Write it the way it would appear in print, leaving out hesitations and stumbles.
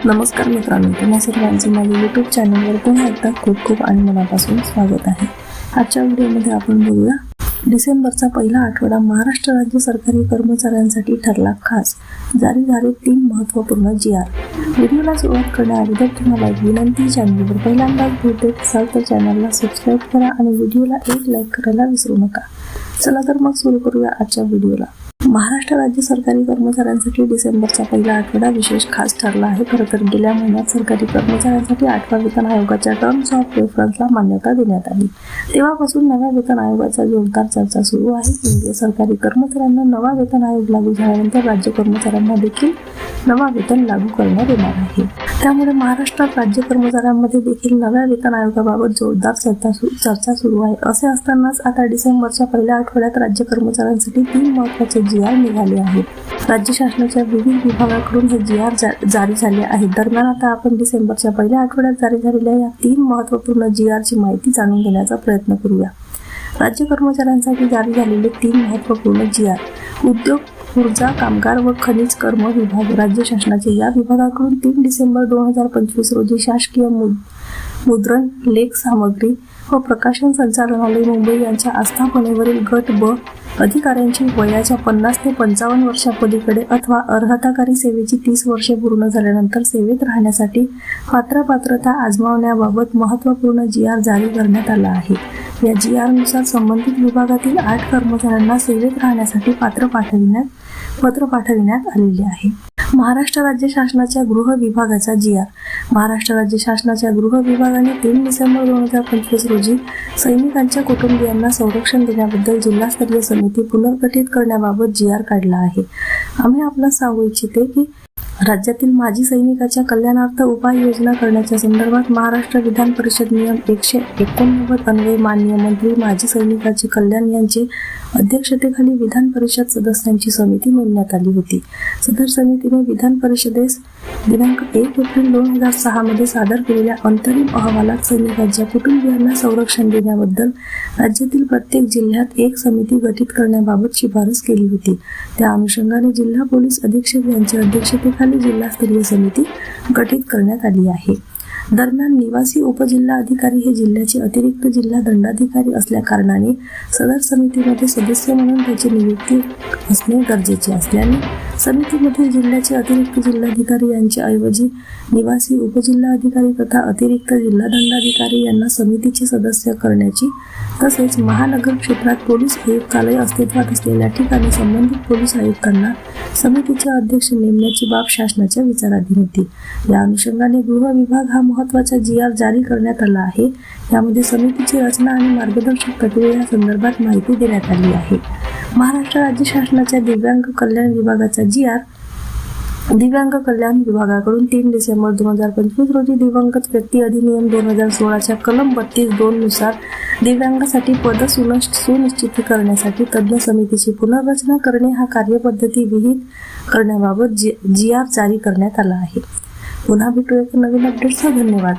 नमस्कार मित्रांनो, तुम्हा सर्वांचे माझ्या यूट्यूब चॅनलवर पुन्हा एकदा खूप खूप आणि मनापासून स्वागत आहे. आजच्या व्हिडिओमध्ये आपण बघूया डिसेंबरचा पहिला आठवडा महाराष्ट्र राज्य सरकारी कर्मचाऱ्यांसाठी ठरला खास. जारी झाले 3 महत्त्वपूर्ण GR. व्हिडिओला सुरुवात करण्याअगोदर तुम्हाला एक विनंती, चॅनलवर पहिल्यांदाच भेट देत असाल तर चॅनलला सबस्क्राईब करा आणि व्हिडिओला एक लाईक करायला विसरू नका. चला तर मग सुरू करूया आजच्या व्हिडिओला. महाराष्ट्र राज्य सरकारी कर्मचाऱ्यांसाठी डिसेंबरचा पहिला आठवडा विशेष खास ठरला आहे. खरं तर गेल्या महिन्यात सरकारी कर्मचाऱ्यांसाठी 8व्या वेतन आयोगाच्या टर्म्स ऑफ रेफरन्सला मान्यता देण्यात आली. तेव्हापासून नव्या वेतन आयोगाचा जोरदार चर्चा सुरू आहे. केंद्रीय सरकारी कर्मचाऱ्यांना नवा वेतन आयोग लागू झाल्यानंतर राज्य कर्मचाऱ्यांना देखील नवा वेतन लागू करण्यात येणार आहे. त्यामुळे महाराष्ट्रात राज्य कर्मचाऱ्यांमध्ये देखील नव्या वेतन आयोगाबाबत जोरदार चर्चा सुरू आहे. असे असतानाच आता डिसेंबरच्या पहिल्या आठवड्यात राज्य कर्मचाऱ्यांसाठी 3 महत्त्वाचे GR निघाले आहेत. राज्य शासनाच्या विविध विभागाकडून हे GR जारी झाले आहेत. दरम्यान आता आपण डिसेंबरच्या पहिल्या आठवड्यात जारी झालेल्या या 3 महत्त्वपूर्ण GR ची माहिती जाणून घेण्याचा प्रयत्न करूया. राज्य कर्मचाऱ्यांसाठी जारी झालेले 3 महत्त्वपूर्ण GR. उद्योग, ऊर्जा, कामगार व खनिज कर्म विभाग. राज्य शासनाचे या विभागाकडून 3 डिसेंबर 2025 रोजी शासकीय मुद्रण, लेख सामग्री व प्रकाशन संचालनालय मुंबई यांच्या आस्थापनेवरील गट ब अधिकाऱ्यांची वयाच्या 50 ते 55 वर्षापलीकडे अथवा अर्हताकारी सेवेची 30 वर्षे पूर्ण झाल्यानंतर सेवेत राहण्यासाठी पात्रता आजमावण्याबाबत महत्त्वपूर्ण GR जारी करण्यात आला आहे. या GR नुसार संबंधित विभागातील 8 कर्मचाऱ्यांना सेवेत राहण्यासाठी पत्र पाठविण्यात आलेले आहे. महाराष्ट्र राज्य शासनाच्या गृह विभागाचा GR. महाराष्ट्र राज्य शासनाच्या गृह विभागाने 3 डिसेंबर 2025 रोजी सैनिकांच्या कुटुंबियांना संरक्षण देण्याबद्दल जिल्हास्तरीय समिती पुनर्गठित करण्याबाबत GR काढला आहे. आम्ही आपल्याला सांगू इच्छिते की राज्यातील माजी सैनिकाच्या कल्याणार्थ उपाययोजना करण्याच्या संदर्भात महाराष्ट्र विधान परिषद नियम 189 अन्वये माननीय मंत्री माजी सैनिकाचे कल्याण यांचे अध्यक्षतेखाली विधान परिषद सदस्यांची समिती नेमण्यात आली होती. सदर समितीने विधान परिषदेस दिनांक 1 एप्रिल 2006 मध्ये सादर केलेल्या अंतरिम अहवालात सैनिकांच्या कुटुंबियांना संरक्षण देण्याबद्दल राज्यातील प्रत्येक जिल्ह्यात एक समिती गठीत करण्याबाबत शिफारस केली होती. त्या अनुषंगाने जिल्हा पोलीस अधीक्षक यांच्या अध्यक्षतेखाली जिल्हास्तरीय समिती गठीत करण्यात आली आहे. दरम्यान निवासी उपजिल्हा अधिकारी हे जिल्ह्याचे अतिरिक्त जिल्हा दंडाधिकारी असल्या कारणाने सदर समितीमध्ये सदस्य म्हणून त्याची नियुक्ती असणे गरजेचे असल्याने समितीमध्ये जिल्ह्याचे अतिरिक्त जिल्हाधिकारी यांच्या ऐवजी निवासी उपजिल्हा अधिकारी तथा अतिरिक्त जिल्हा दंडाधिकारी यांना समितीचे सदस्य करण्याची तसेच महानगर क्षेत्रात पोलीस आयुक्तालय अस्तित्वात असलेल्या ठिकाणी संबंधित पोलीस आयुक्तांना समितीचे अध्यक्ष नेमण्याची बाब शासनाच्या विचाराधीन होती. या अनुषंगाने गृह विभाग हा महत्त्वाचा GR जारी करण्यात आला आहे. यामध्ये समितीची रचना आणि मार्गदर्शक तत्त्वे या संदर्भात माहिती देण्यात आली आहे. महाराष्ट्र राज्य शासनाच्या दिव्यांग कल्याण विभागाचा GR. दिव्यांग कल्याण विभागाकडून 3 डिसेंबर 2025 रोजी दिवंगत व्यक्ती अधिनियम 2016 च्या कलम 32(2) नुसार दिव्यांगासाठी पद सुनिश्चित करण्यासाठी तज्ज्ञ समितीची पुनर्रचना करणे हा कार्यपद्धती विहित करण्याबाबत GR जारी करण्यात आला आहे. पुन्हा भेटूया नवीन अपडेट्सचा. धन्यवाद.